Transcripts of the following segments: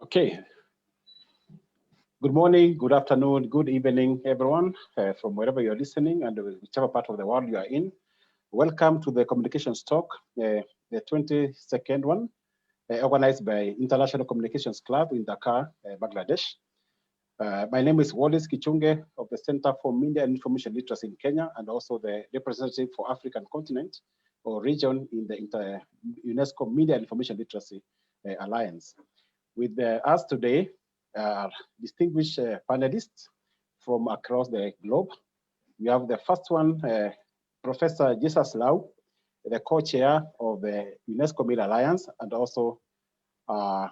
Okay. Good morning, good afternoon, good evening, everyone, from wherever you're listening and whichever part of the world you are in. Welcome to the Communications Talk, the 22nd one, organized by International Communications Club in Dhaka, Bangladesh. My name is Wallace Kichunge of the Center for Media and Information Literacy in Kenya, and also the representative for African continent or region in the UNESCO Media and Information Literacy Alliance. With us today are distinguished panelists from across the globe. We have the first one, Professor Jesus Lau, the co-chair of the UNESCO Media Alliance, and also a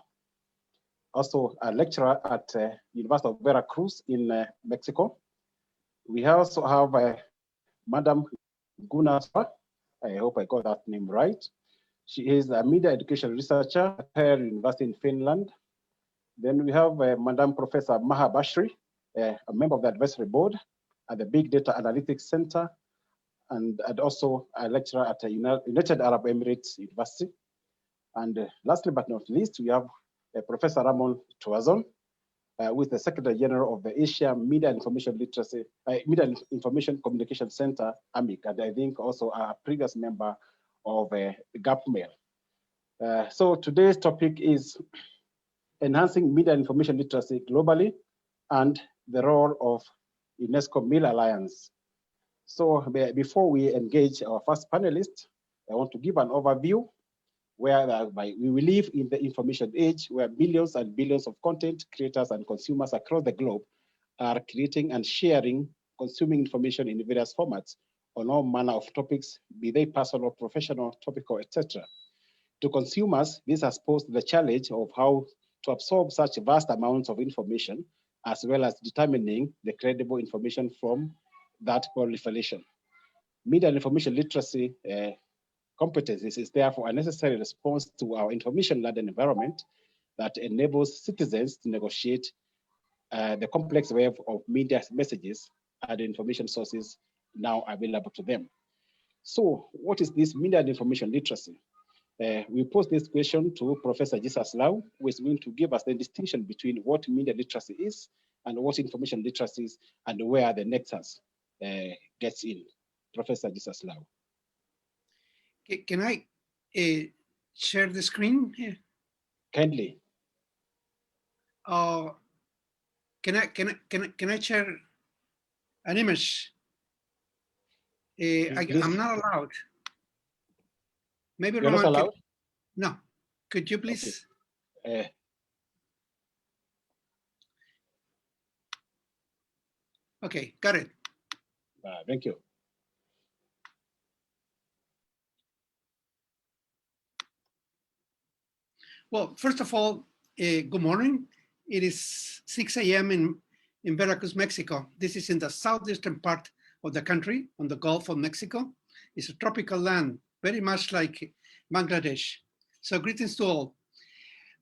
lecturer at University of Veracruz in Mexico. We also have Madam Guna, I hope I got that name right. She is a media education researcher at her university in Finland. Then we have Madam Professor Maha Bashri, a member of the advisory board at the Big Data Analytics Center, and also a lecturer at the United Arab Emirates University. And lastly but not least, we have Professor Ramon Tuazon, who is the Secretary General of the Asia Media Information Literacy, Media Information Communication Center, AMIC, and I think also a previous member of GAPMAIL. So today's topic is enhancing media information literacy globally and the role of UNESCO Media Alliance. So before we engage our first panelist, I want to give an overview whereby we will live in the information age where billions and billions of content creators and consumers across the globe are creating and sharing, consuming information in various formats on all manner of topics, be they personal, professional, topical, etc. To consumers, this has posed the challenge of how to absorb such vast amounts of information, as well as determining the credible information from that proliferation. Media and information literacy competencies is therefore a necessary response to our information-laden environment that enables citizens to negotiate the complex web of media messages and information sources now available to them. So what is this media and information literacy? We pose this question to Professor Jesus Lau, who is going to give us the distinction between what media literacy is and what information literacy is and where the nexus gets in. Professor Jesus Lau. Can I share the screen here? Kindly. Can I share an image? I'm not allowed. Maybe you're not allowed? No. Could you please? Okay. Okay, got it. Thank you. Well, first of all, good morning. It is 6 a.m. in Veracruz, Mexico. This is in the southeastern part of the country, on the Gulf of Mexico. It's a tropical land, very much like Bangladesh. So greetings to all.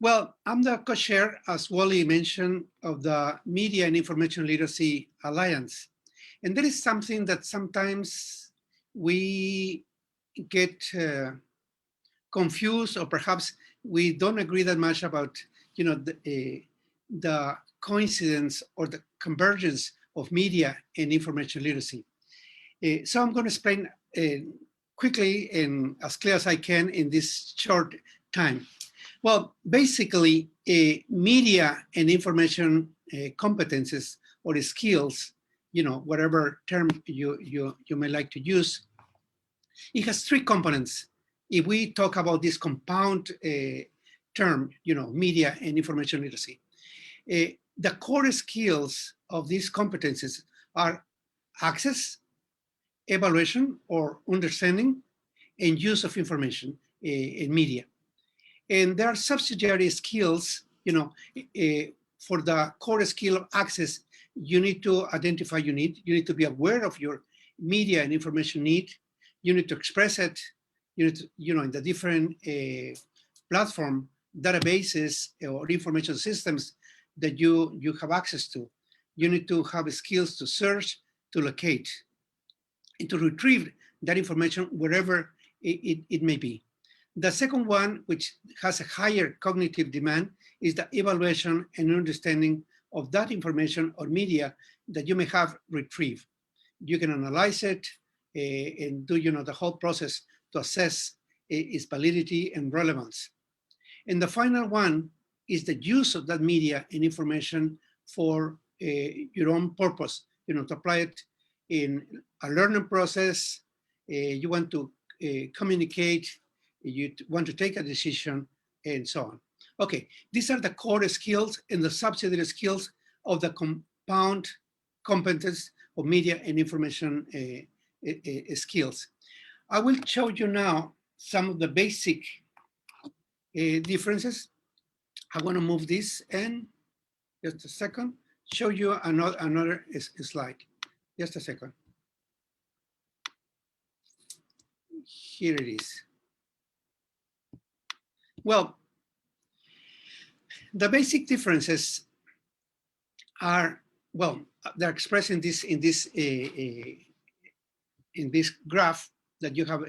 Well, I'm the co-chair, as Wally mentioned, of the Media and Information Literacy Alliance. And that is something that sometimes we get confused, or perhaps we don't agree that much about, the coincidence or the convergence of media and information literacy. So I'm going to explain quickly and as clear as I can in this short time. Well, basically, media and information competences or skills, whatever term you may like to use, it has three components. If we talk about this compound term, media and information literacy, the core skills of these competences are access, evaluation or understanding, and use of information in media. And there are subsidiary skills, for the core skill of access, you need to identify your need. You need to be aware of your media and information need. You need to express it, in the different platform databases or information systems that you have access to. You need to have skills to search, to locate, and to retrieve that information wherever it may be. The second one, which has a higher cognitive demand, is the evaluation and understanding of that information or media that you may have retrieved. You can analyze it and do the whole process to assess its validity and relevance. And the final one is the use of that media and information for your own purpose, to apply it in a learning process. You want to communicate, you want to take a decision, and so on. Okay, these are the core skills and the subsidiary skills of the compound competence of media and information skills. I will show you now some of the basic differences. I want to move this in just a second, show you another slide. Just a second. Here it is. Well, the basic differences are, well, they're expressed in this graph that you have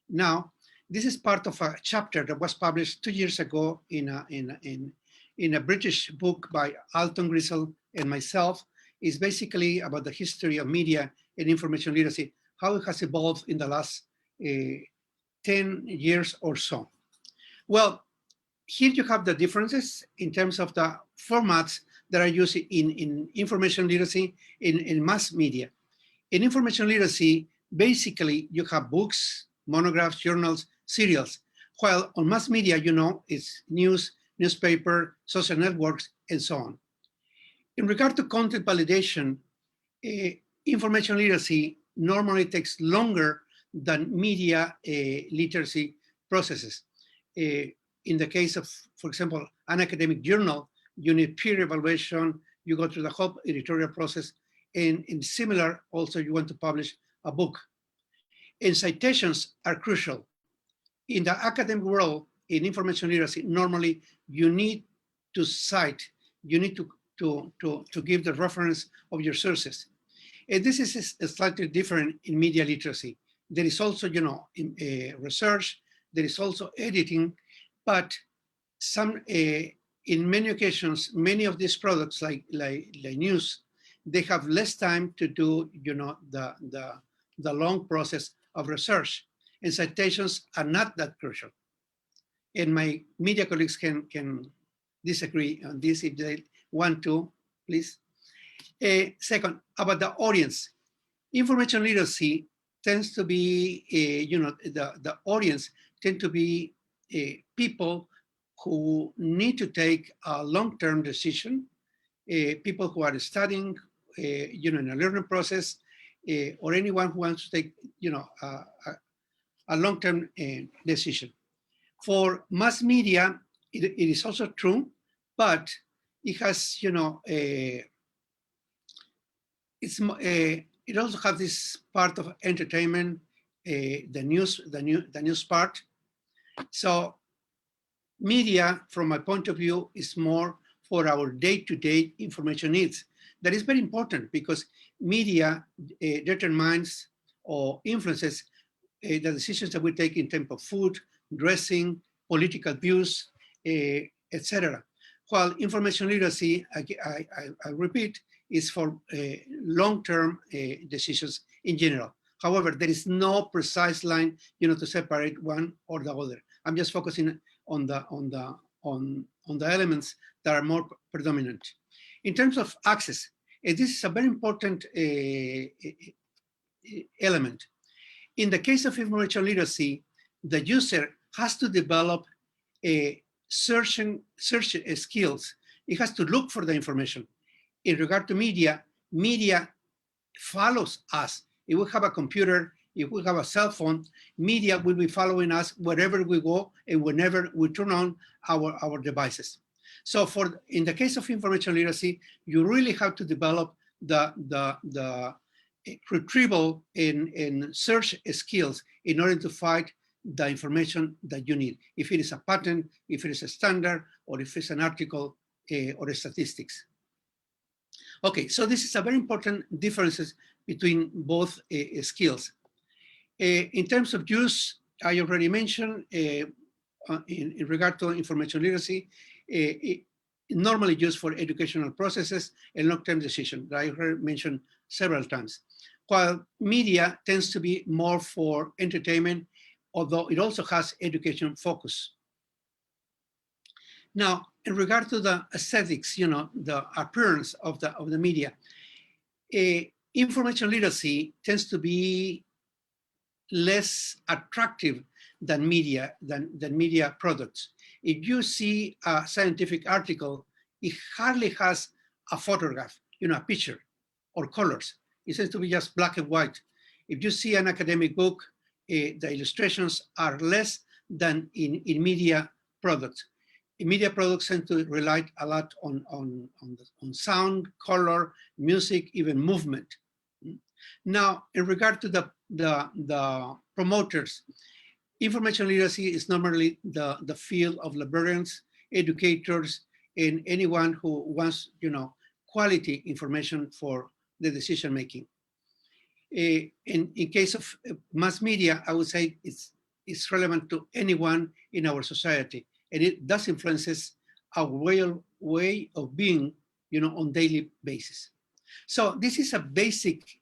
now. This is part of a chapter that was published 2 years ago in a British book by Alton Grisel and myself. It's basically about the history of media and information literacy, how it has evolved in the last 10 years or so. Well, here you have the differences in terms of the formats that are used in information literacy in mass media. In information literacy, basically you have books, monographs, journals, serials, while on mass media, it's news, newspaper, social networks, and so on. In regard to content validation, information literacy normally takes longer than media literacy processes. In the case of, for example, an academic journal, you need peer evaluation, you go through the whole editorial process, and in similar, also you want to publish a book. And citations are crucial. In the academic world, in information literacy, normally you need to cite, you need to give the reference of your sources. And this is slightly different in media literacy. There is also, research, there is also editing, but in many occasions, many of these products, like news, they have less time to do, the long process of research, and citations are not that crucial. And my media colleagues can disagree on this if they want to, please. Second, about the audience. Information literacy tends to be, the audience tend to be people who need to take a long-term decision, people who are studying, in a learning process, or anyone who wants to take, a long-term decision. For mass media, it is also true, but it has, it also has this part of entertainment, the news part. So media, from my point of view, is more for our day-to-day information needs. That is very important because media determines or influences the decisions that we take in terms of food, dressing, political views, etc. While information literacy, I repeat, is for long-term decisions in general. However, there is no precise line, to separate one or the other. I'm just focusing on the elements that are more predominant. In terms of access, this is a very important element. In the case of information literacy, the user has to develop search skills. It has to look for the information. In regard to media, media follows us. If we have a computer, if we have a cell phone, media will be following us wherever we go and whenever we turn on our devices. So in the case of information literacy, you really have to develop the retrieval and search skills in order to find the information that you need. If it is a patent, if it is a standard, or if it's an article or statistics. Okay, so this is a very important differences between both skills. In terms of use, I already mentioned in regard to information literacy, normally used for educational processes and long-term decision that I heard mentioned several times. While media tends to be more for entertainment, although it also has education focus. Now, in regard to the aesthetics, the appearance of the media, information literacy tends to be less attractive than media products. If you see a scientific article, it hardly has a photograph, a picture or colors. It tends to be just black and white. If you see an academic book, the illustrations are less than in media products. In media products tend to rely a lot on sound, color, music, even movement. Now, in regard to the promoters, information literacy is normally the field of librarians, educators, and anyone who wants, quality information for the decision making. In case of mass media, I would say it's relevant to anyone in our society, and it does influences our way of being, on daily basis. So this is a basic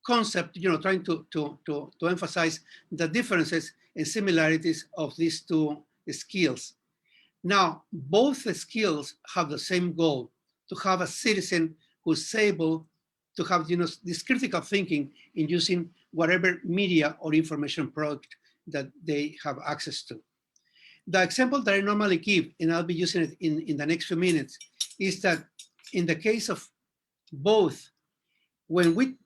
concept, trying to emphasize the differences and similarities of these two skills. Now, both skills have the same goal, to have a citizen who's able to have this critical thinking in using whatever media or information product that they have access to. The example that I normally give, and I'll be using it in the next few minutes, is that in the case of both, when we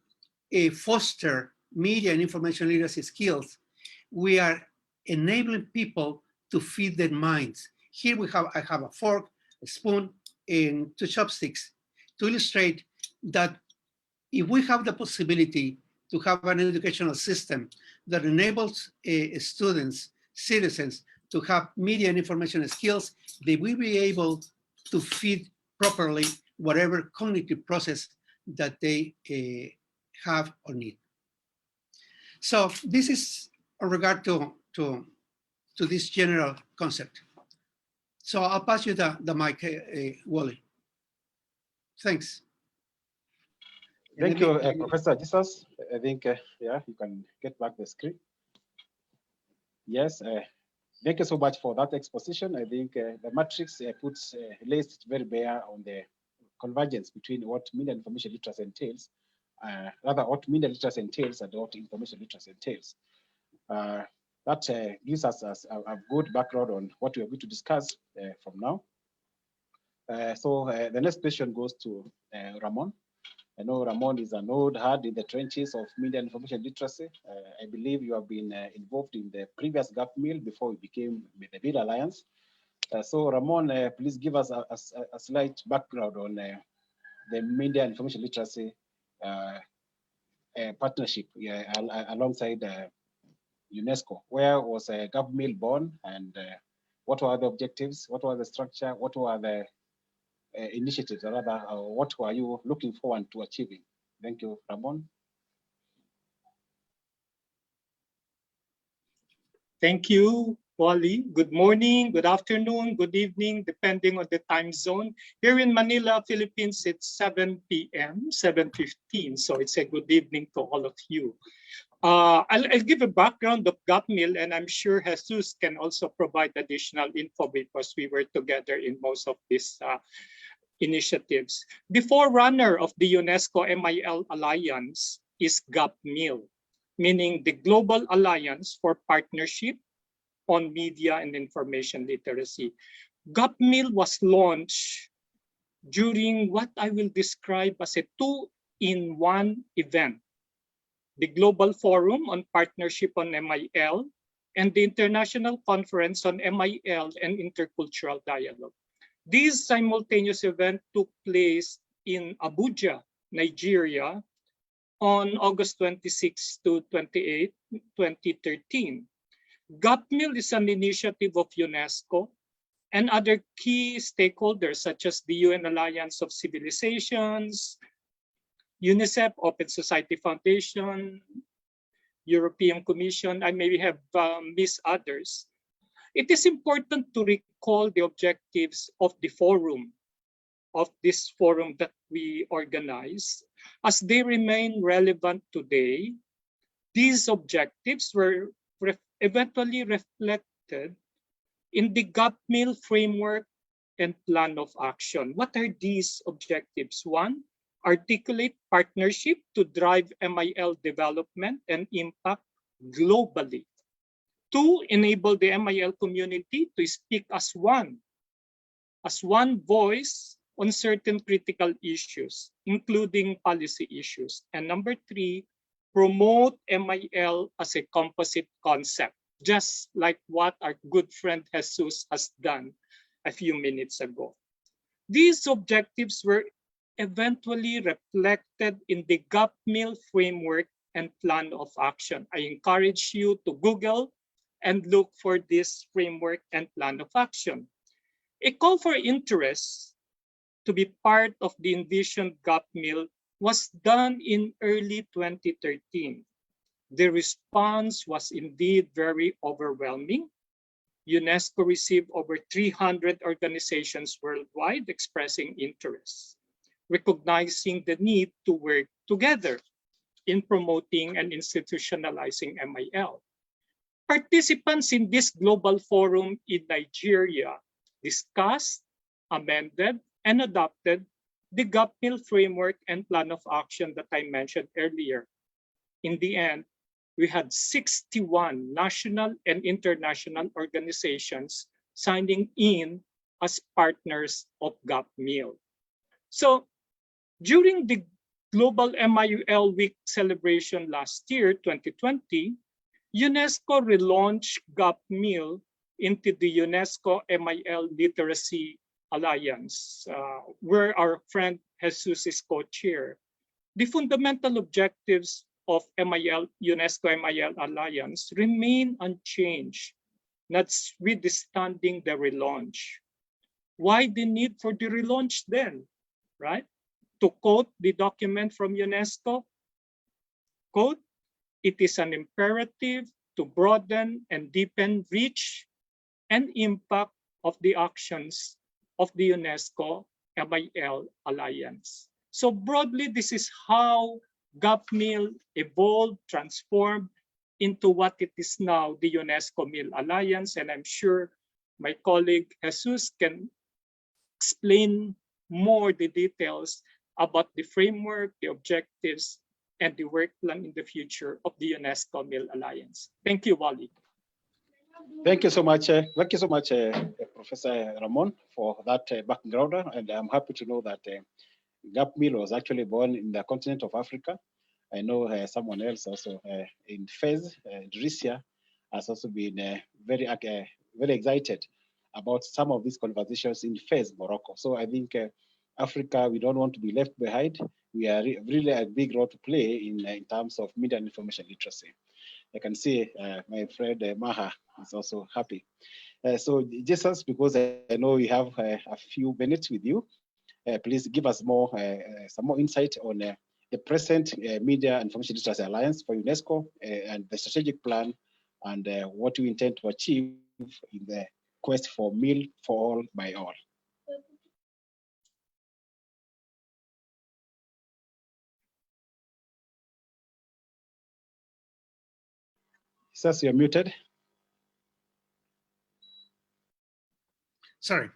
foster media and information literacy skills, we are enabling people to feed their minds. Here I have a fork, a spoon, and two chopsticks to illustrate that if we have the possibility to have an educational system that enables students, citizens, to have media and information skills, they will be able to feed properly whatever cognitive process that they have or need. So this is in regard to this general concept. So I'll pass you the mic, Wally. Thanks. Thank you, Professor Jesus. I think, yeah, you can get back the screen. Yes, thank you so much for that exposition. I think the matrix lays very bare on the convergence between what media and information literacy entails, rather what media literacy entails and what information literacy entails. That gives us a good background on what we are going to discuss from now. So the next question goes to Ramon. I know Ramon is an old hand in the trenches of media and information literacy. I believe you have been involved in the previous gap meal before we became the Bill Alliance. So Ramon, please give us a slight background on the media and information literacy partnership alongside UNESCO. Where was gap meal born, and what were the objectives? What was the structure? What were the initiatives, or rather, what were you looking forward to achieving? Thank you, Ramon. Thank you, Wally. Good morning, good afternoon, good evening, depending on the time zone. Here in Manila, Philippines, it's 7 p.m., 7:15, so it's a good evening to all of you. I'll give a background of GAPMIL, and I'm sure Jesus can also provide additional info because we were together in most of these initiatives. The forerunner of the UNESCO MIL Alliance is GAPMIL, meaning the Global Alliance for Partnership on Media and Information Literacy. GAPMIL was launched during what I will describe as a two-in-one event: the Global Forum on Partnership on MIL and the International Conference on MIL and Intercultural Dialogue. This simultaneous event took place in Abuja, Nigeria, on August 26 to 28, 2013. GAPMIL is an initiative of UNESCO and other key stakeholders such as the UN Alliance of Civilizations, UNICEF, Open Society Foundation, European Commission. I maybe have missed others. It is important to recall the objectives of the forum, of this forum that we organize, as they remain relevant today. These objectives were eventually reflected in the GAPMIL framework and plan of action. What are these objectives? One, articulate partnership to drive MIL development and impact globally. Two, enable the MIL community to speak as one voice on certain critical issues, including policy issues. And number three, promote MIL as a composite concept, just like what our good friend Jesus has done a few minutes ago. These objectives were eventually reflected in the GAPMIL framework and plan of action. I encourage you to Google and look for this framework and plan of action. A call for interest to be part of the envisioned GAPMIL was done in early 2013. The response was indeed very overwhelming. UNESCO received over 300 organizations worldwide expressing interest, recognizing the need to work together in promoting and institutionalizing MIL. Participants in this global forum in Nigeria discussed, amended, and adopted the GAPMIL framework and plan of action that I mentioned earlier. In the end, we had 61 national and international organizations signing in as partners of GAPMIL. So during the Global MIL Week celebration last year, 2020, UNESCO relaunched GAPMIL into the UNESCO MIL Literacy Alliance, where our friend Jesus is co-chair. The fundamental objectives of UNESCO MIL Alliance remain unchanged, notwithstanding the relaunch. Why the need for the relaunch then, right? To quote the document from UNESCO, quote, "It is an imperative to broaden and deepen reach and impact of the actions of the UNESCO MIL Alliance." So broadly, this is how GAPMIL evolved, transformed into what it is now, the UNESCO MIL Alliance. And I'm sure my colleague Jesus can explain more the details about the framework, the objectives, and the work plan in the future of the UNESCO MIL Alliance. Thank you, Wally. Thank you so much. Professor Ramon, for that background. And I'm happy to know that GAPMIL was actually born in the continent of Africa. I know someone else also in Fez, Idrisia, has also been very excited about some of these conversations in Fez, Morocco. So I think Africa, we don't want to be left behind. We are really a big role to play in terms of media and information literacy. I can see my friend Maha is also happy. So Jesus, because I know we have a few minutes with you, please give us some more insight on the present Media and Information Literacy Alliance for UNESCO and the strategic plan and what we intend to achieve in the quest for MIL for all by all. Jesus, you're muted. Sorry.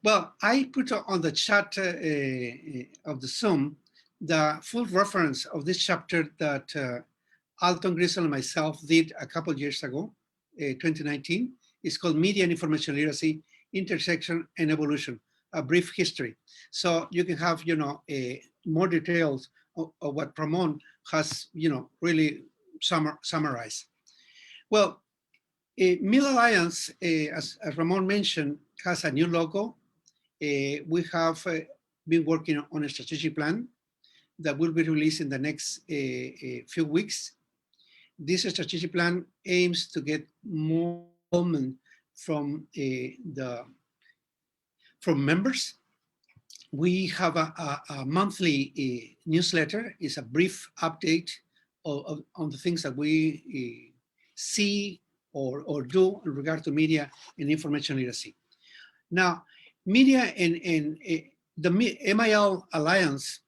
Well, I put on the chat of the Zoom the full reference of this chapter that Alton Grisel and myself did a couple years ago, 2019. It's called Media and Information Literacy, Intersection and Evolution, a brief history. So you can have, more details of what Ramon has, really summarized. Well, MIL Alliance, as Ramon mentioned, has a new logo. We have been working on a strategic plan that will be released in the next few weeks. This strategic plan aims to get more involvement from members. We have a monthly newsletter. It's a brief update on the things that we see or do in regard to media and information literacy. Now, media and the MIL Alliance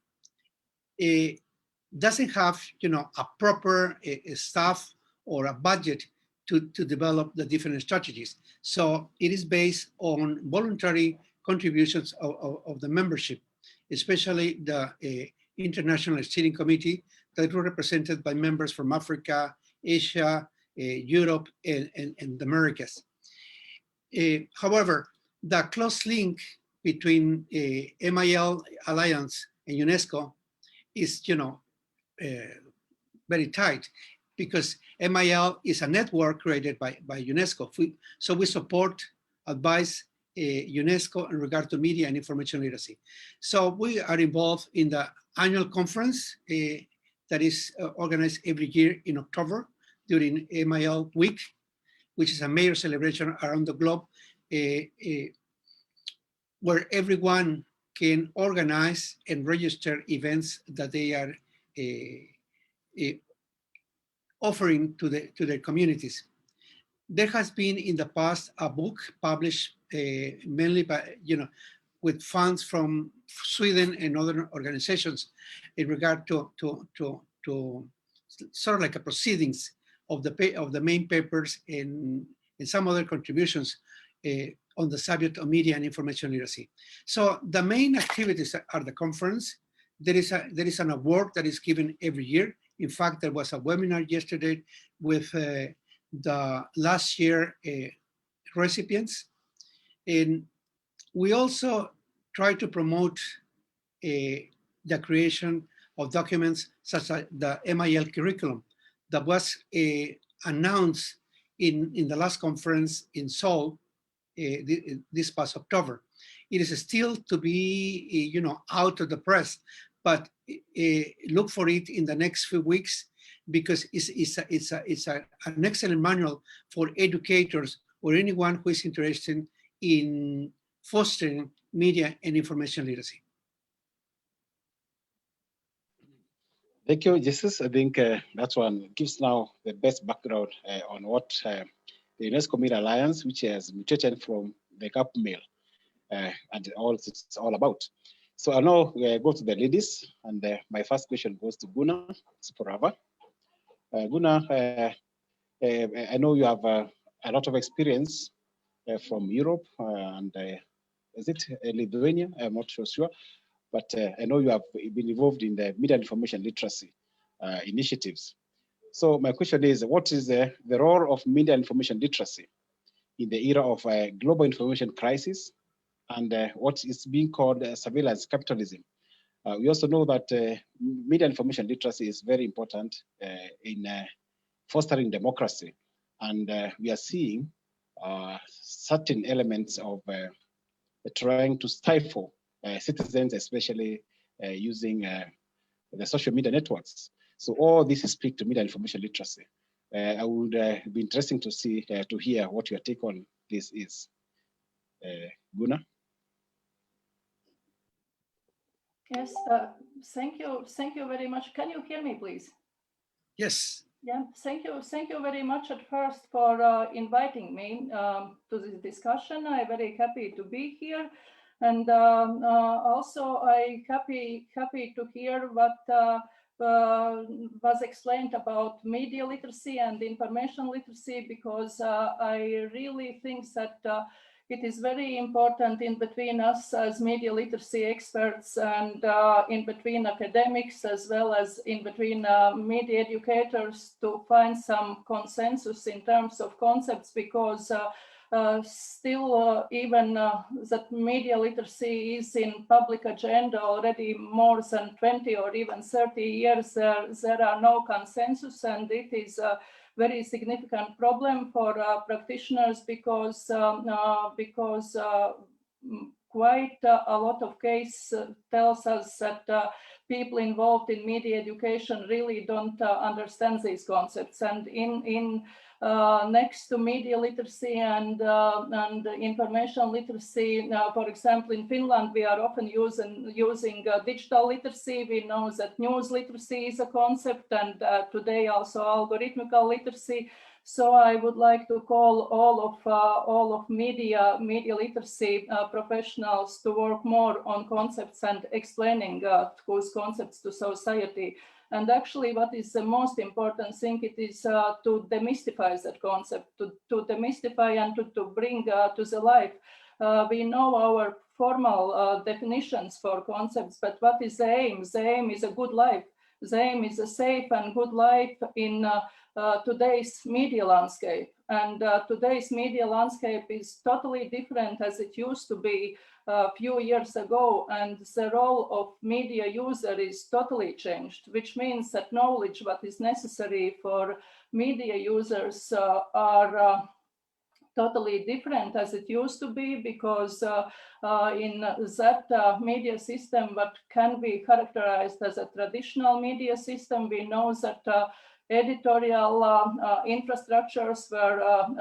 doesn't have, a proper staff or a budget to develop the different strategies. So it is based on voluntary contributions of the membership, especially the International Steering Committee that were represented by members from Africa, Asia, Europe, and the Americas. However, the close link between MIL Alliance and UNESCO is, very tight, because MIL is a network created by UNESCO. So we support, advise UNESCO in regard to media and information literacy. So we are involved in the annual conference that is organized every year in October during MIL Week, which is a major celebration around the globe, where everyone can organize and register events that they are offering to their communities. There has been in the past a book published mainly by, with funds from Sweden and other organizations in regard to sort of like a proceedings of the main papers and some other contributions on the subject of media and information literacy. So the main activities are the conference. There is an award that is given every year. In fact, there was a webinar yesterday with the last year recipients. And we also try to promote the creation of documents such as the MIL curriculum that was announced in the last conference in Seoul this past October. It is still to be, out of the press, but look for it in the next few weeks, because it's an excellent manual for educators or anyone who is interested in fostering media and information literacy. Thank you, Jesus. I think that one gives now the best background on what the UNESCO Media Alliance, which has mutated from the GAP mail, and all it's all about. So I know we go to the ladies, and my first question goes to Guna Sporava. Guna, I know you have a lot of experience from Europe and is it Lithuania? I'm not so sure, but I know you have been involved in the media information literacy initiatives. So my question is, what is the role of media information literacy in the era of global information crisis, and what is being called surveillance capitalism? We also know that media information literacy is very important in fostering democracy, and we are seeing certain elements of trying to stifle citizens, especially using the social media networks. So all this speak to media information literacy. I would be interesting to see, to hear what your take on this is. Guna? Yes, thank you very much. Can you hear me, please? Yes. Yeah, thank you very much at first for inviting me to this discussion. I'm very happy to be here, and also I'm happy to hear what was explained about media literacy and information literacy, because I really think that it is very important in between us as media literacy experts and in between academics, as well as in between media educators, to find some consensus in terms of concepts, because still even that media literacy is in public agenda already more than 20 or even 30 years. There are no consensus, and it is very significant problem for practitioners, because quite a lot of case tells us that people involved in media education really don't understand these concepts. And next to media literacy and information literacy, for example, in Finland, we are often using digital literacy. We know that news literacy is a concept, and today also algorithmic literacy. So I would like to call all of media literacy professionals to work more on concepts and explaining those concepts to society. And actually, what is the most important thing, it is to demystify that concept, to demystify and to bring to the life. We know our formal definitions for concepts, but what is the aim? The aim is a good life. The aim is a safe and good life in today's media landscape. And today's media landscape is totally different as it used to be a few years ago, and the role of media user is totally changed, which means that knowledge what is necessary for media users are totally different as it used to be, because in that media system, what can be characterized as a traditional media system, we know that editorial infrastructures were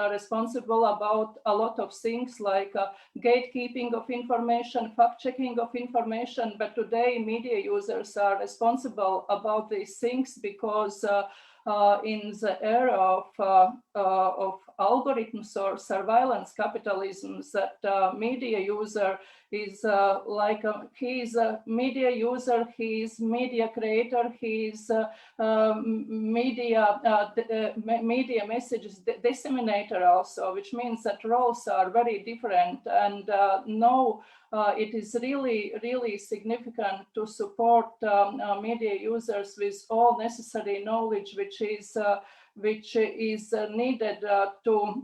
responsible about a lot of things like gatekeeping of information, fact-checking of information, but today media users are responsible about these things because in the era of algorithms or surveillance capitalism, that media user is he is a media user, he is media creator, he is media messages disseminator also, which means that roles are very different. And now it is really significant to support media users with all necessary knowledge which is needed to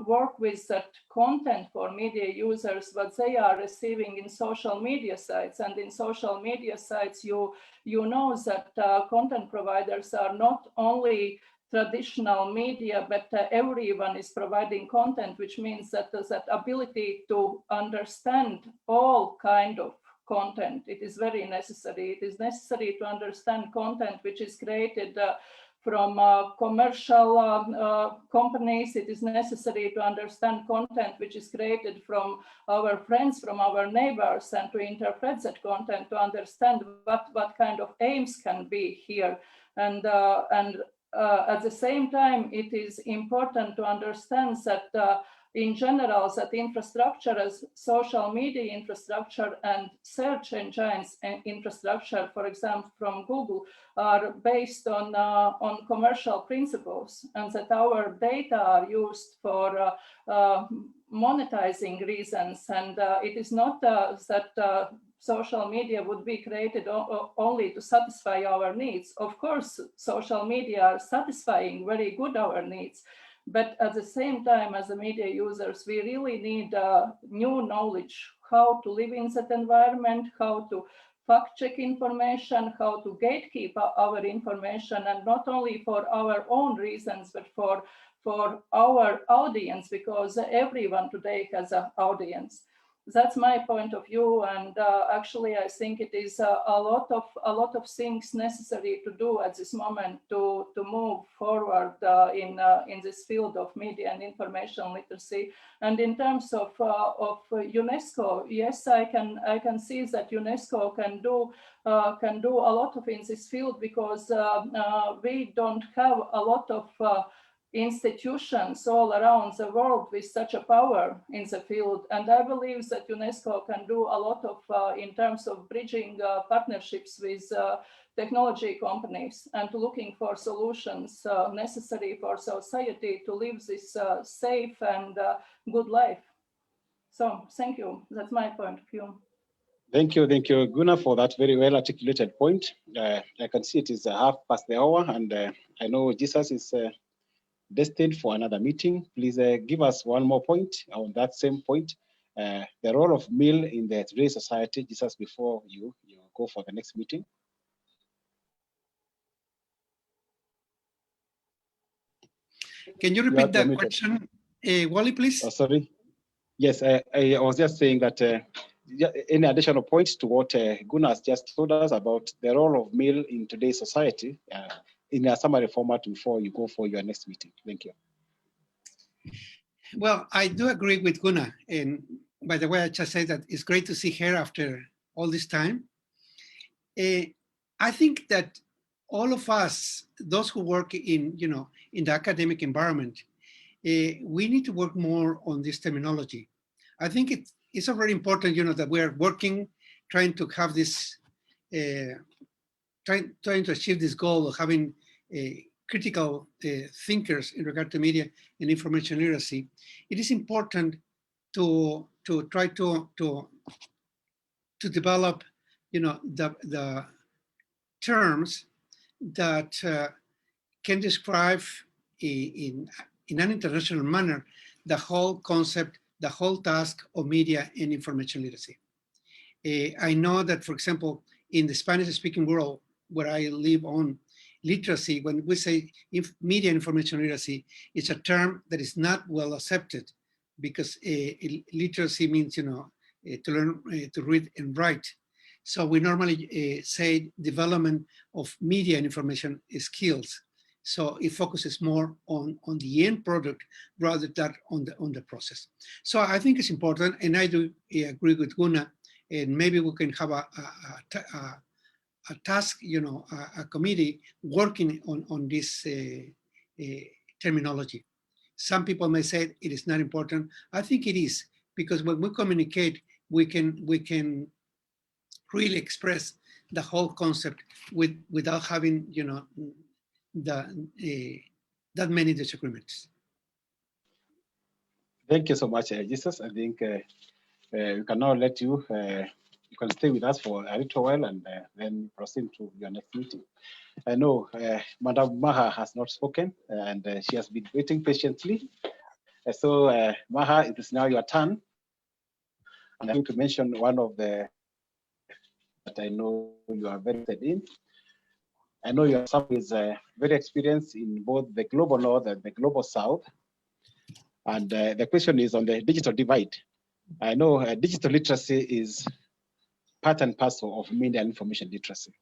work with that content for media users, what they are receiving in social media sites. And in social media sites, you know that content providers are not only traditional media, but everyone is providing content, which means that that ability to understand all kind of content, it is very necessary. It is necessary to understand content which is created from commercial companies. It is necessary to understand content which is created from our friends, from our neighbors, and to interpret that content, to understand what kind of aims can be here. And at the same time, it is important to understand that in general, that infrastructure as social media infrastructure and search engines and infrastructure, for example, from Google, are based on commercial principles, and that our data are used for monetizing reasons. And it is not that social media would be created only to satisfy our needs. Of course, social media are satisfying very good our needs. But at the same time, as the media users, we really need new knowledge, how to live in that environment, how to fact-check information, how to gatekeep our information, and not only for our own reasons, but for our audience, because everyone today has an audience. That's my point of view, and actually I think it is a lot of things necessary to do at this moment to move forward in this field of media and information literacy. And in terms of UNESCO, yes, I can see that UNESCO can do a lot of in this field, because we don't have a lot of institutions all around the world with such a power in the field. And I believe that UNESCO can do a lot of in terms of bridging partnerships with technology companies and looking for solutions necessary for society to live this safe and good life. So thank you. That's my point of view. Thank you, Gunnar, for that very well articulated point. I can see it is 1:30, and I know Jesus is destined for another meeting. Please give us one more point on that same point, the role of meal in the today's society, Jesus, before you go for the next meeting. Can you repeat that question, Wally, please? Oh, sorry. Yes, I was just saying that any additional points to what Gunnar has just told us about the role of male in today's society in a summary format before you go for your next meeting? Thank you. Well, I do agree with Gunnar. And by the way, I just say that it's great to see her after all this time. I think that all of us, those who work in, in the academic environment, we need to work more on this terminology. I think it's already important, that we're working, trying to have this, trying to achieve this goal of having critical thinkers in regard to media and information literacy. It is important to try to develop, the terms that can describe in an international manner the whole concept, the whole task of media and information literacy. I know that, for example, in the Spanish-speaking world where I live on, literacy, when we say media and information literacy, it's a term that is not well accepted because literacy means, to learn to read and write. So we normally say development of media and information skills. So it focuses more on the end product rather than on the process. So I think it's important, and I do agree with Gunnar, and maybe we can have a task, a committee working on this terminology. Some people may say it is not important. I think it is, because when we communicate, we can really express the whole concept without having, that many disagreements. Thank you so much, Jesus. I think we can now let you, you can stay with us for a little while and then proceed to your next meeting. I know Madam Maha has not spoken and she has been waiting patiently. So Maha, it is now your turn. And I'm going to mention one of the that I know you are very interested in. I know you are someone who is very experienced in both the global north and the global south. And the question is on the digital divide. I know digital literacy is part and parcel of media and information literacy.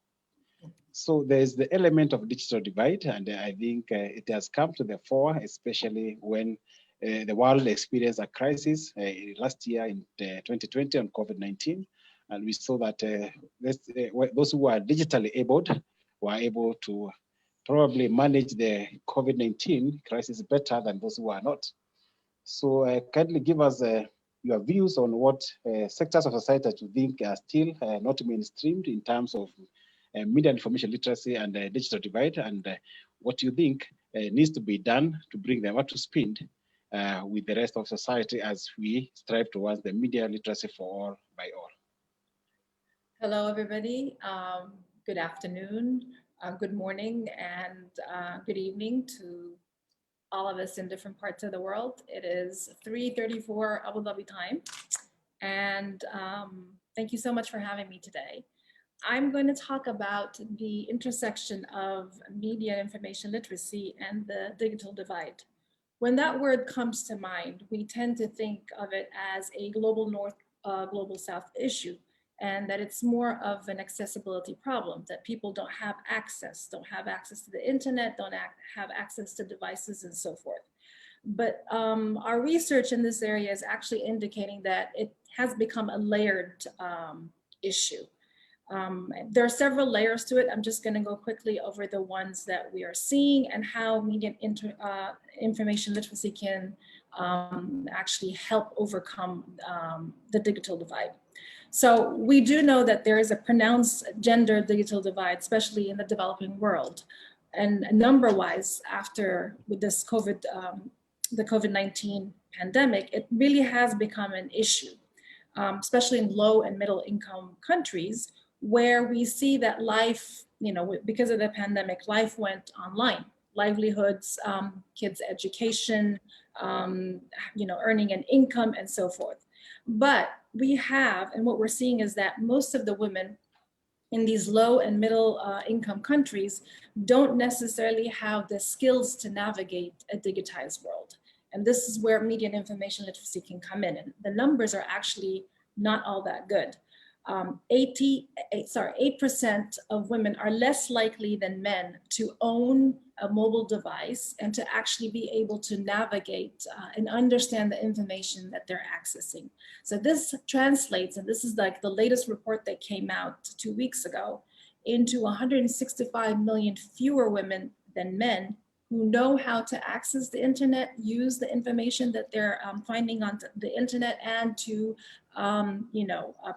So there's the element of digital divide, and I think it has come to the fore, especially when the world experienced a crisis last year in 2020 on COVID-19. And we saw that those who are digitally abled were able to probably manage the COVID-19 crisis better than those who are not. So kindly give us your views on what sectors of society that you think are still not mainstreamed in terms of media and information literacy and digital divide, and what you think needs to be done to bring them up to speed with the rest of society as we strive towards the media literacy for all by all. Hello, everybody. Good afternoon, good morning, and good evening to all of us in different parts of the world. It is 3:34 Abu Dhabi time, and thank you so much for having me today. I'm going to talk about the intersection of media and information literacy and the digital divide. When that word comes to mind, we tend to think of it as a global north, global south issue, and that it's more of an accessibility problem, that people don't have access to the internet, don't have access to devices and so forth. But our research in this area is actually indicating that it has become a layered issue. There are several layers to it. I'm just going to go quickly over the ones that we are seeing and how media information literacy can actually help overcome the digital divide. So we do know that there is a pronounced gender digital divide, especially in the developing world. And number-wise, after with this the COVID-19 pandemic, it really has become an issue, especially in low and middle income countries, where we see that life, because of the pandemic, life went online. Livelihoods, kids' education, earning an income and so forth. But we have, and what we're seeing is that most of the women in these low and middle income countries don't necessarily have the skills to navigate a digitized world. And this is where media and information literacy can come in. And the numbers are actually not all that good. 8% of women are less likely than men to own a mobile device and to actually be able to navigate and understand the information that they're accessing. So this translates, and this is like the latest report that came out 2 weeks ago, into 165 million fewer women than men who know how to access the internet, use the information that they're finding on the internet, and to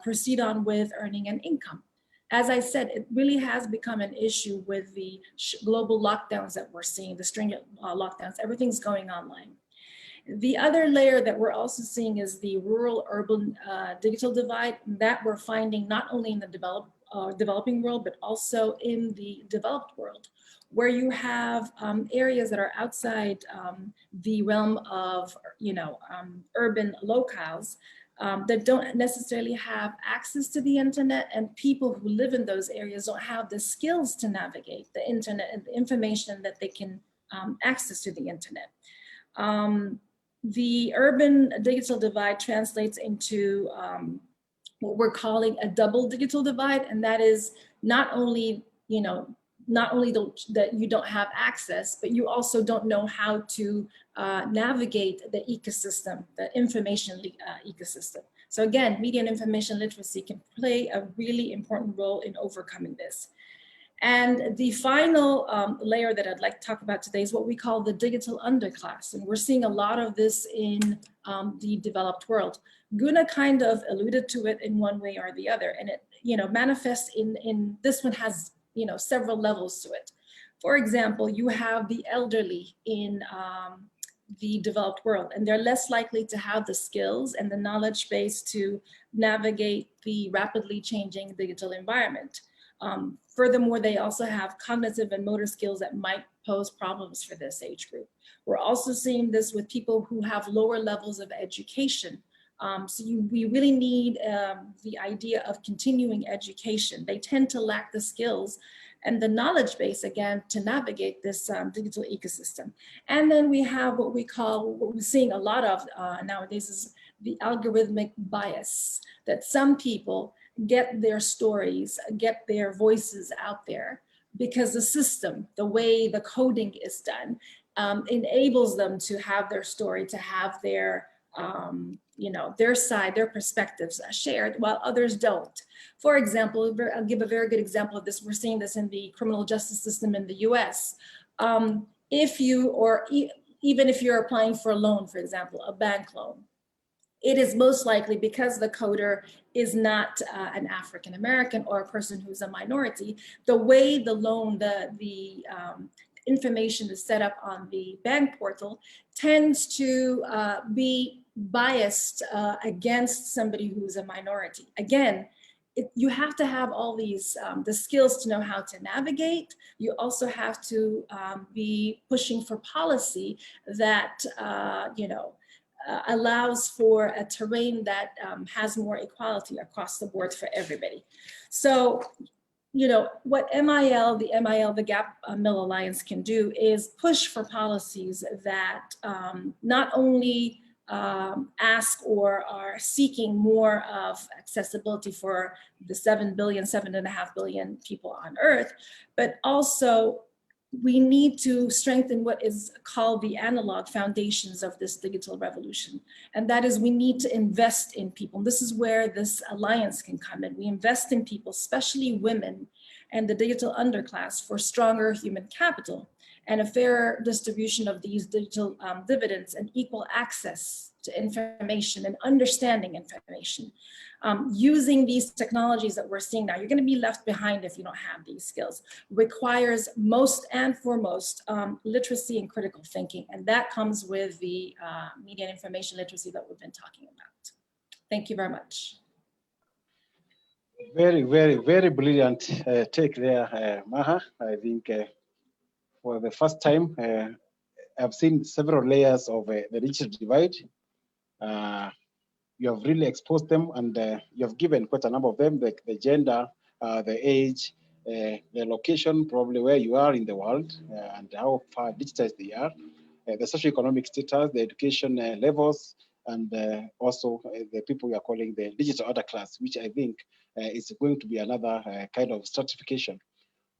proceed on with earning an income. As I said, it really has become an issue with the global lockdowns that we're seeing, the stringent lockdowns, everything's going online. The other layer that we're also seeing is the rural-urban digital divide that we're finding not only in the developing world, but also in the developed world, where you have areas that are outside the realm of urban locales that don't necessarily have access to the internet, and people who live in those areas don't have the skills to navigate the internet and the information that they can access to the internet. The urban digital divide translates into what we're calling a double digital divide, and that is not only that you don't have access, but you also don't know how to navigate the ecosystem, the information ecosystem. So again, media and information literacy can play a really important role in overcoming this. And the final layer that I'd like to talk about today is what we call the digital underclass. And we're seeing a lot of this in the developed world. Guna kind of alluded to it in one way or the other, and it manifests in this one has several levels to it. For example, you have the elderly in the developed world, and they're less likely to have the skills and the knowledge base to navigate the rapidly changing digital environment. Furthermore, they also have cognitive and motor skills that might pose problems for this age group. We're also seeing this with people who have lower levels of education. We really need the idea of continuing education. They tend to lack the skills and the knowledge base, again, to navigate this digital ecosystem. And then we have what we're seeing a lot of nowadays is the algorithmic bias, that some people get their stories, get their voices out there because the system, the way the coding is done, enables them to have their story, to have their their side, their perspectives shared, while others don't. For example, I'll give a very good example of this. We're seeing this in the criminal justice system in the US. Even if you're applying for a loan, for example, a bank loan, it is most likely because the coder is not an African American or a person who's a minority, the way the loan, the information is set up on the bank portal tends to be biased against somebody who's a minority. Again, you have to have all these, the skills to know how to navigate. You also have to be pushing for policy that, allows for a terrain that has more equality across the board for everybody. So, what the Gap Mill Alliance can do is push for policies that not only ask or are seeking more of accessibility for the 7.5 billion people on Earth, but also we need to strengthen what is called the analog foundations of this digital revolution. And that is, we need to invest in people. This is where this alliance can come in. We invest in people, especially women and the digital underclass, for stronger human capital and a fairer distribution of these digital dividends and equal access to information and understanding information. Using these technologies that we're seeing now, you're going to be left behind if you don't have these skills, requires most and foremost literacy and critical thinking. And that comes with the media and information literacy that we've been talking about. Thank you very much. Very, very, very brilliant take there, Maha. I think for the first time, I've seen several layers of the digital divide. You have really exposed them, and you have given quite a number of them, like the gender, the age, the location, probably where you are in the world, and how far digitized they are, the socioeconomic status, the education levels, and also the people we are calling the digital underclass, which I think is going to be another kind of stratification.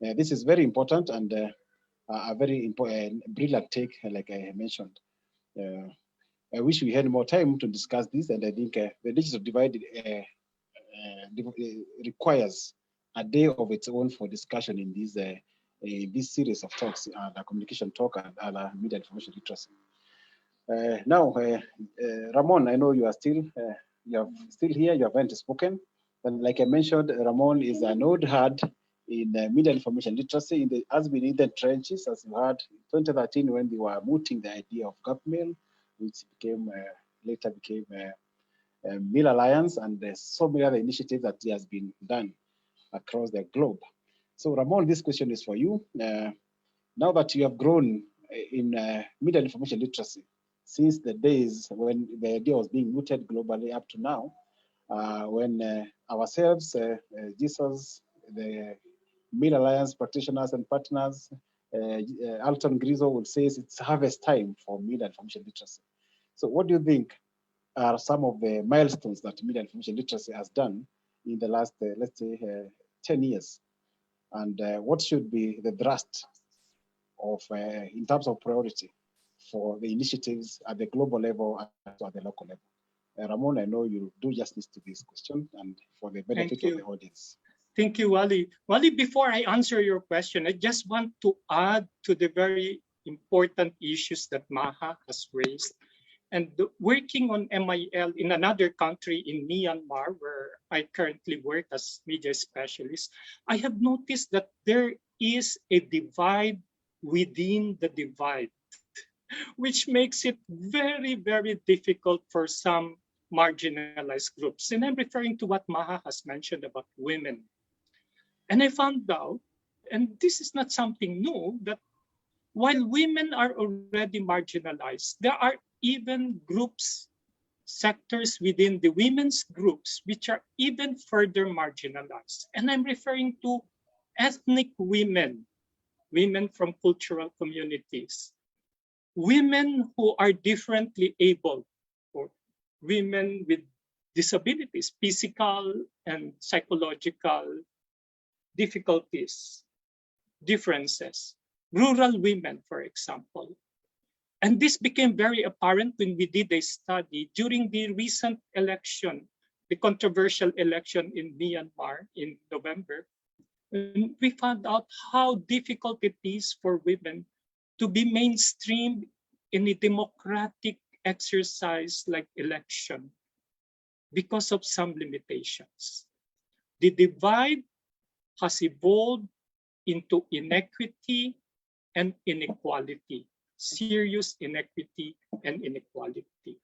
This is very important and a very important, brilliant take, like I mentioned. I wish we had more time to discuss this, and I think the digital divide requires a day of its own for discussion in this series of talks, the communication talk and media information literacy. Now, Ramon, I know you are still here. You haven't spoken, and like I mentioned, Ramon is a node hard in media information literacy has been in the trenches, as you heard in 2013 when they were mooting the idea of GovMail, which later became Mail Alliance, and there's so many other initiatives that has been done across the globe. So Ramon, this question is for you. Now that you have grown in media information literacy since the days when the idea was being mooted globally up to now, when ourselves, Jesus, the Mail Alliance practitioners and partners, Alton Grizo would say it's harvest time for media information literacy. So what do you think are some of the milestones that media information literacy has done in the last, let's say, 10 years? And what should be the thrust of, in terms of priority for the initiatives at the global level and at the local level? Ramon, I know you do justice to this question and for the benefit of the audience. Thank you, Wally. Wally, before I answer your question, I just want to add to the very important issues that Maha has raised. And working on MIL in another country, in Myanmar, where I currently work as media specialist, I have noticed that there is a divide within the divide, which makes it very, very difficult for some marginalized groups. And I'm referring to what Maha has mentioned about women. And I found out, and this is not something new, that while women are already marginalized, there are even groups, sectors within the women's groups, which are even further marginalized. And I'm referring to ethnic women, women from cultural communities, women who are differently able, or women with disabilities, physical and psychological difficulties, differences, rural women, for example. And this became very apparent when we did a study during the recent election, the controversial election in Myanmar in November. And we found out how difficult it is for women to be mainstreamed in a democratic exercise like election because of some limitations. The divide has evolved into inequity and inequality, serious inequity and inequality.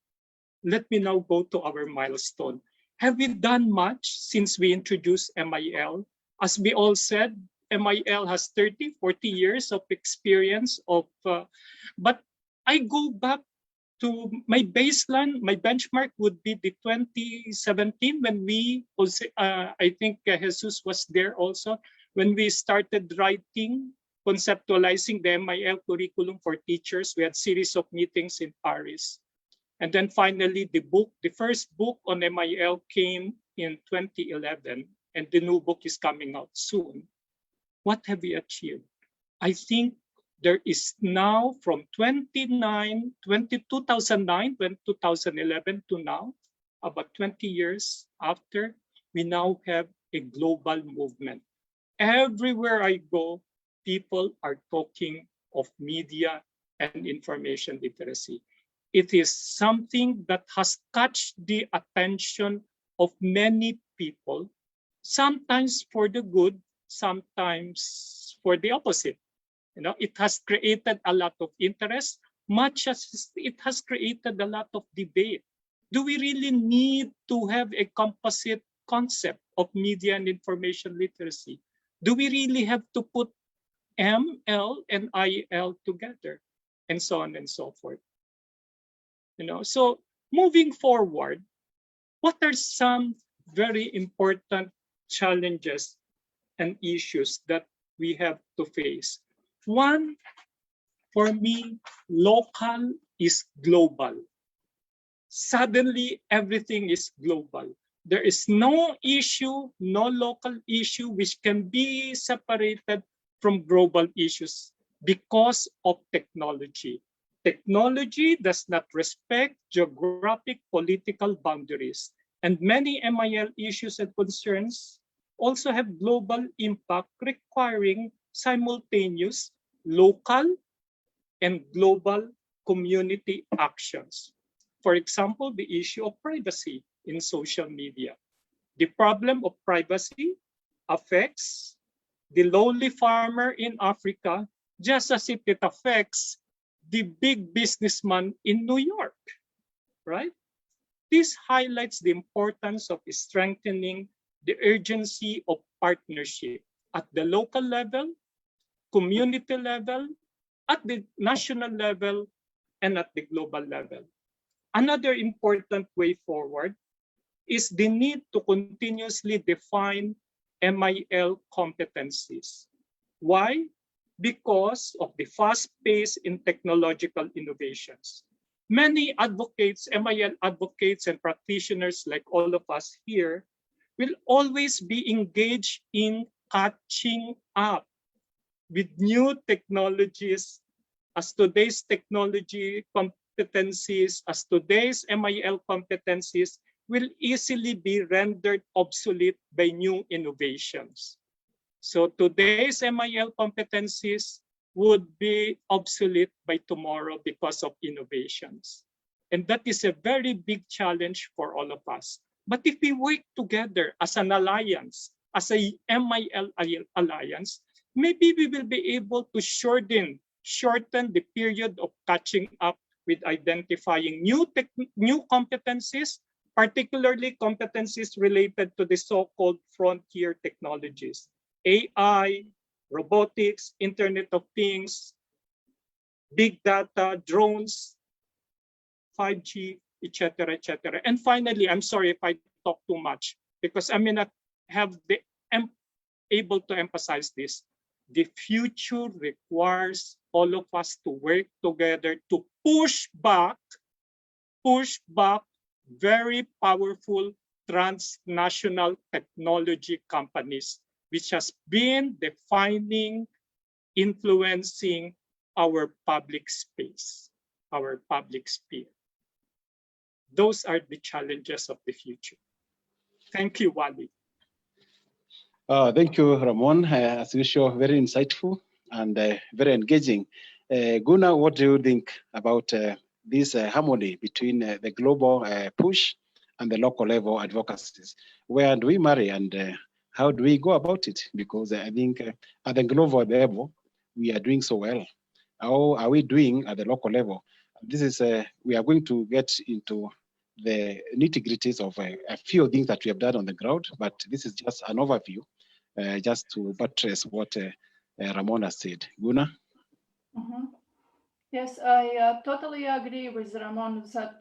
Let me now go to our milestone. Have we done much since we introduced MIL? As we all said, MIL has 30, 40 years of experience but I go back to my baseline, my benchmark would be the 2017 when we, I think Jesus was there also, when we started writing, conceptualizing the MIL curriculum for teachers. We had a series of meetings in Paris. And then finally the first book on MIL came in 2011, and the new book is coming out soon. What have we achieved? I think there is now from 2009 to 2011 to now, about 20 years after, we now have a global movement. Everywhere I go, people are talking of media and information literacy. It is something that has catched the attention of many people, sometimes for the good, sometimes for the opposite. You know, it has created a lot of interest, much as it has created a lot of debate. Do we really need to have a composite concept of media and information literacy? Do we really have to put M, L, and IL together, and so on and so forth? You know, so moving forward, what are some very important challenges and issues that we have to face? One, for me, local is global. suddenly everything is global. There is no issue, no local issue which can be separated from global issues because of technology. Technology does not respect geographic political boundaries, and many MIL issues and concerns also have global impact requiring simultaneous local and global community actions. For example, the issue of privacy in social media. The problem of privacy affects the lowly farmer in Africa just as if it affects the big businessman in New York, right? This highlights the importance of strengthening the urgency of partnership at the local level, community level, at the national level, and at the global level. Another important way forward is the need to continuously define MIL competencies. Why? Because of the fast pace in technological innovations. Many advocates, MIL advocates and practitioners like all of us here will always be engaged in catching up with new technologies as today's technology competencies, as today's MIL competencies will easily be rendered obsolete by new innovations. So today's MIL competencies would be obsolete by tomorrow because of innovations. And that is a very big challenge for all of us. But if we work together as an alliance, as a MIL alliance, maybe we will be able to shorten the period of catching up with identifying new competencies, particularly competencies related to the so-called frontier technologies, AI, robotics, Internet of Things, big data, drones, 5G, etc., etc. And finally, I'm sorry if I talk too much because I may not have the able to emphasize this. The future requires all of us to work together to push back very powerful transnational technology companies, which has been defining, influencing our public space, our public sphere. Those are the challenges of the future. Thank you, Wally. Thank you, Ramon. As usual, very insightful and very engaging. Gunnar, what do you think about this harmony between the global push and the local level advocacies? Where do we marry and how do we go about it? Because I think at the global level, we are doing so well. How are we doing at the local level? This is, we are going to get into the nitty-gritties of a few things that we have done on the ground, but this is just an overview, just to buttress what Ramon has said. Gunnar? Mm-hmm. Yes, I totally agree with Ramon that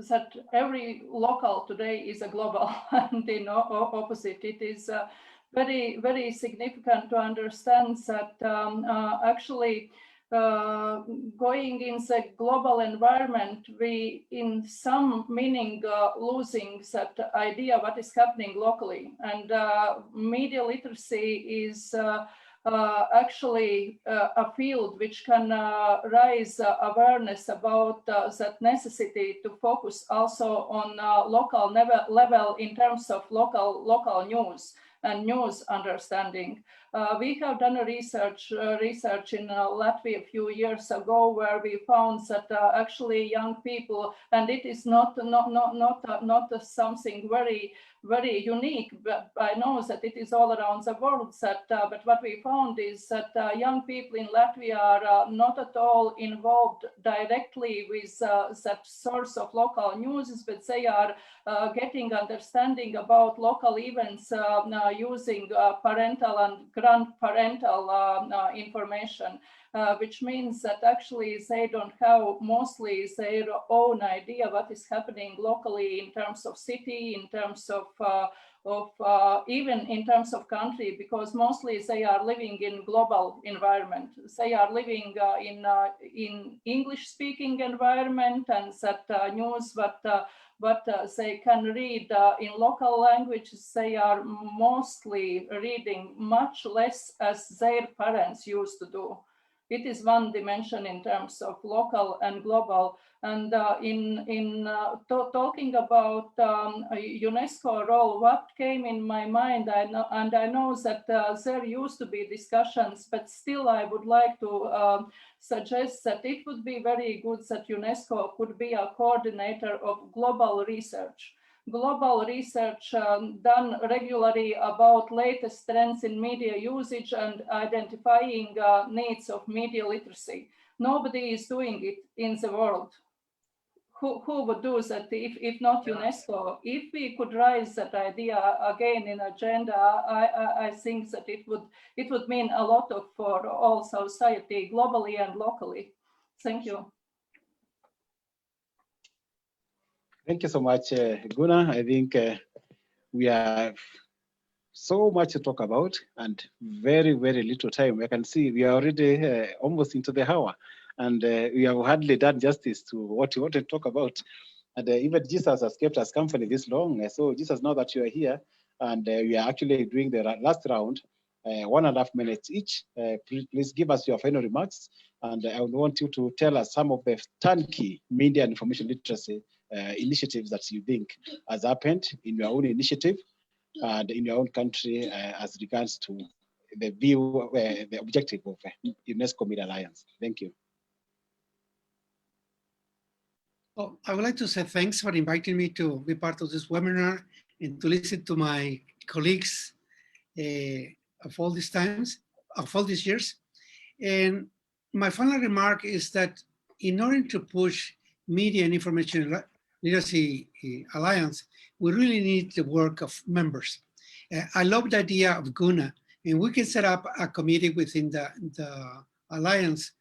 that every local today is a global, and the opposite. It is very, very significant to understand that actually going in the global environment, we in some meaning losing that idea what is happening locally. And media literacy is actually a field which can raise awareness about that necessity to focus also on local level in terms of local news and news understanding. We have done a research in Latvia a few years ago where we found that actually young people, and it is not something very unique, but I know that it is all around the world. That, but what we found is that young people in Latvia are not at all involved directly with that source of local news, but they are getting understanding about local events using parental and grandparental information. Which means that actually they don't have mostly their own idea what is happening locally in terms of city, in terms of even in terms of country, because mostly they are living in global environment. They are living in English-speaking environment, and that news but they can read in local languages. They are mostly reading much less as their parents used to do. It is one dimension in terms of local and global. And talking about UNESCO role, what came in my mind, I know that there used to be discussions, but still I would like to suggest that it would be very good that UNESCO could be a coordinator of global research. Global research done regularly about latest trends in media usage and identifying needs of media literacy. Nobody is doing it in the world. Who would do that if not UNESCO? If we could raise that idea again in agenda, I think that it would mean a lot for all society globally and locally. Thank you. Thank you so much, Guna. I think we have so much to talk about and very, very little time. I can see we are already almost into the hour, and we have hardly done justice to what you want to talk about. And even Jesus has kept us company this long. So Jesus, now that you are here, and we are actually doing the last round, 1.5 minutes each. Please give us your final remarks. And I would want you to tell us some of the turnkey media and information literacy initiatives that you think has happened in your own initiative and in your own country as regards to the view, the objective of UNESCO Media Alliance. Thank you. Well, I would like to say thanks for inviting me to be part of this webinar and to listen to my colleagues of all these times, of all these years. And my final remark is that in order to push media and information literacy alliance, we really need the work of members. I love the idea of Guna, and we can set up a committee within the alliance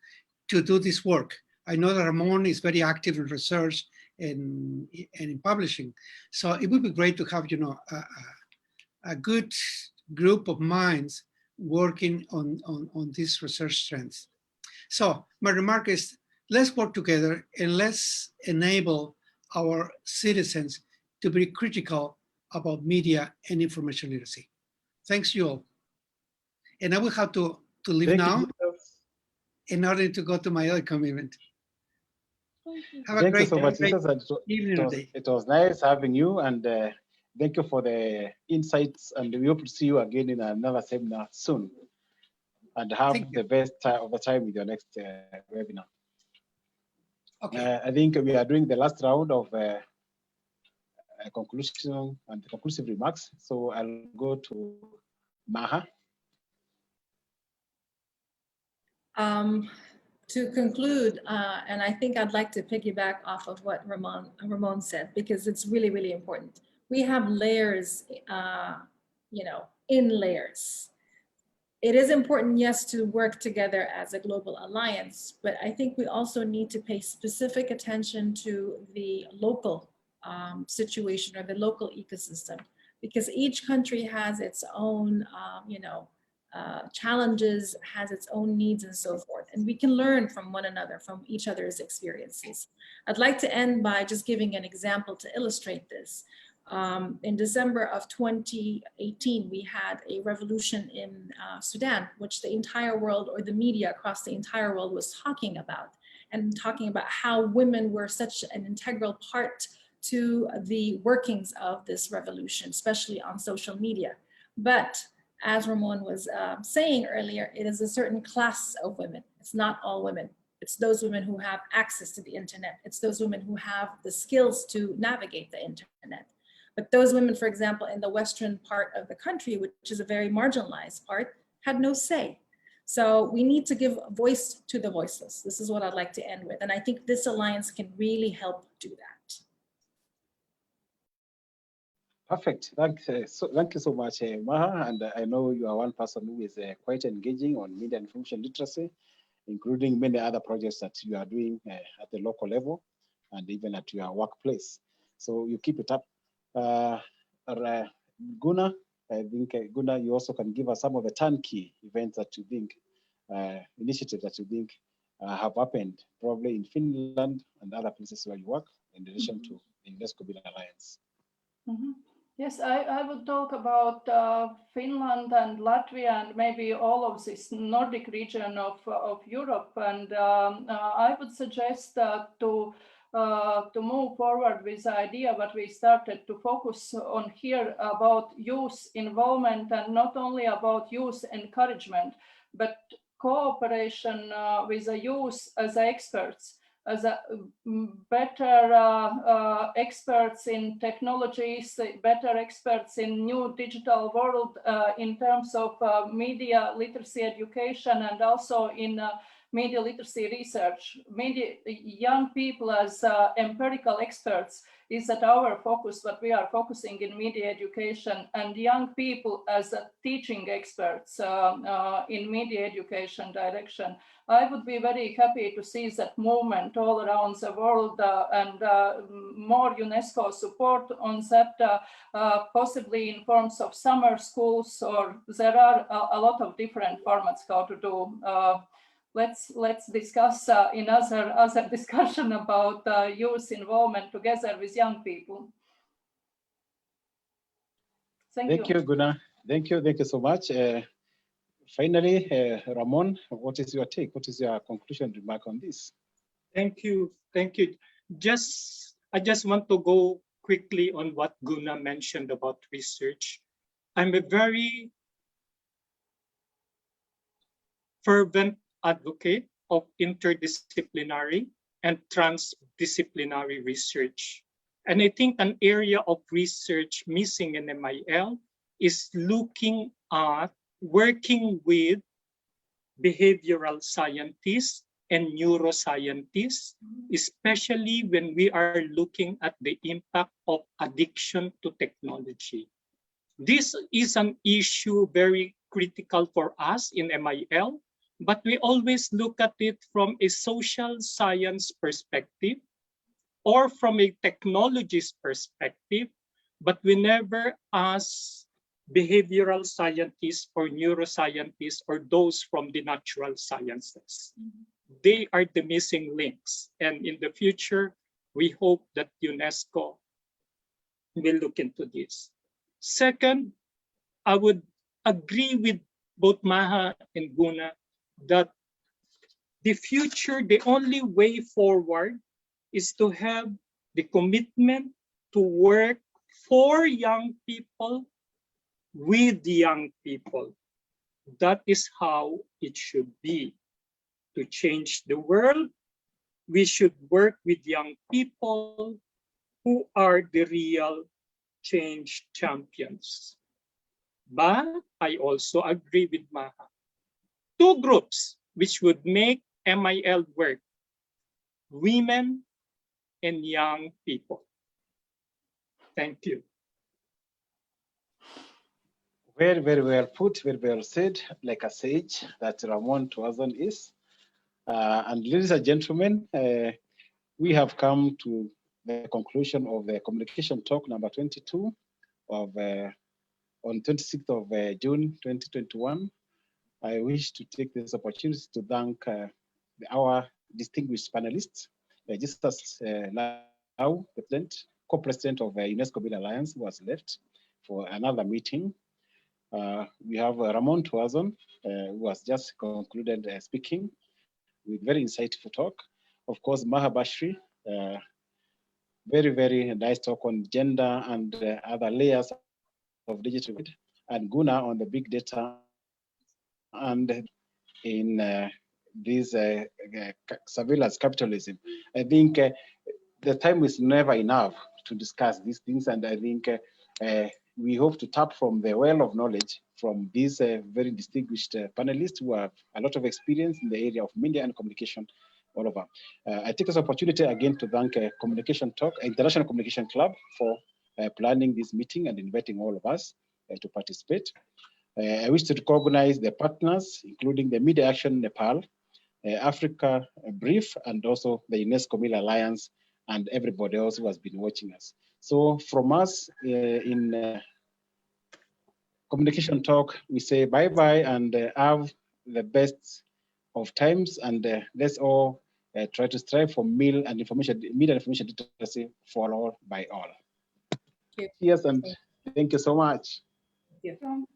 to do this work. I know that Ramon is very active in research and in publishing. So it would be great to have, a good group of minds working on these research trends. So my remark is, let's work together and let's enable our citizens to be critical about media and information literacy. Thanks you all. And I will have to leave now in order to go to my other commitment. Have a great, so much, great evening. It was nice having you, and thank you for the insights, and we hope to see you again in another seminar soon. And have the best of the time with your next webinar. Okay. I think we are doing the last round of conclusion and conclusive remarks. So I'll go to Maha. To conclude, and I think I'd like to piggyback off of what Ramon said, because it's really, really important. We have layers, in layers. It is important, yes, to work together as a global alliance, but I think we also need to pay specific attention to the local situation or the local ecosystem, because each country has its own, challenges, has its own needs and so forth. And we can learn from one another, from each other's experiences. I'd like to end by just giving an example to illustrate this. In December of 2018, we had a revolution in Sudan, which the entire world, or the media across the entire world, was talking about, and talking about how women were such an integral part to the workings of this revolution, especially on social media. But as Ramon was saying earlier, it is a certain class of women. It's not all women. It's those women who have access to the internet. It's those women who have the skills to navigate the internet. But those women, for example, in the Western part of the country, which is a very marginalized part, had no say. So we need to give voice to the voiceless. This is what I'd like to end with. And I think this alliance can really help do that. Perfect. Thank you so much, Maha. And I know you are one person who is quite engaging on media and information literacy, including many other projects that you are doing at the local level and even at your workplace. So you keep it up. Guna, I think Guna, you also can give us some of the turnkey events that you think, initiatives that you think have happened, probably in Finland and other places where you work, in relation to the UNESCO Bill Alliance. Yes, I would talk about Finland and Latvia and maybe all of this Nordic region of Europe. And I would suggest to move forward with the idea what we started to focus on here about youth involvement, and not only about youth encouragement, but cooperation with the youth as experts, as a better experts in technologies, better experts in new digital world in terms of media literacy education, and also in media literacy research. Young people as empirical experts is at our focus, what we are focusing in media education, and young people as teaching experts in media education direction. I would be very happy to see that movement all around the world and more UNESCO support on that, possibly in forms of summer schools, or there are a lot of different formats how to do. Let's discuss in other discussion about youth involvement together with young people. Thank you, Guna. Thank you so much. Finally, Ramon, what is your take? What is your conclusion remark on this? Thank you. I just want to go quickly on what Guna mentioned about research. I'm a very fervent advocate of interdisciplinary and transdisciplinary research. And I think an area of research missing in MIL is looking at working with behavioral scientists and neuroscientists, especially when we are looking at the impact of addiction to technology. This is an issue very critical for us in MIL, but we always look at it from a social science perspective or from a technologist perspective, but we never ask behavioral scientists or neuroscientists or those from the natural sciences. They are the missing links. And in the future, we hope that UNESCO will look into this. Second, I would agree with both Maha and Guna that the future, the only way forward is to have the commitment to work for young people with young people. That is how it should be. To change the world, we should work with young people who are the real change champions. But I also agree with Maha. Two groups which would make MIL work: women and young people. Thank you. Very, very well put, very well said, like a sage that Ramon Tuazon is. And ladies and gentlemen, we have come to the conclusion of the communication talk number 22 of on 26th of June 2021. I wish to take this opportunity to thank our distinguished panelists, Justus Lau, President, co-president of UNESCO Bill Alliance, who has left for another meeting. We have Ramon Tuazon, who has just concluded speaking with very insightful talk. Of course, Maha Bashri, very, very nice talk on gender and other layers of digital, and Guna on the big data and in this surveillance capitalism. I think the time is never enough to discuss these things, and I think we hope to tap from the well of knowledge from these very distinguished panelists who have a lot of experience in the area of media and communication all over. I take this opportunity again to thank Communication Talk, International Communication Club, for planning this meeting and inviting all of us to participate. I wish to recognize the partners, including the Media Action Nepal, Africa Brief, and also the UNESCO Bill Alliance, and everybody else who has been watching us. So from us in communication talk, we say bye-bye and have the best of times, and let's all try to strive for media and information literacy for all by all. Thank you. Yes, and thank you so much. Thank you.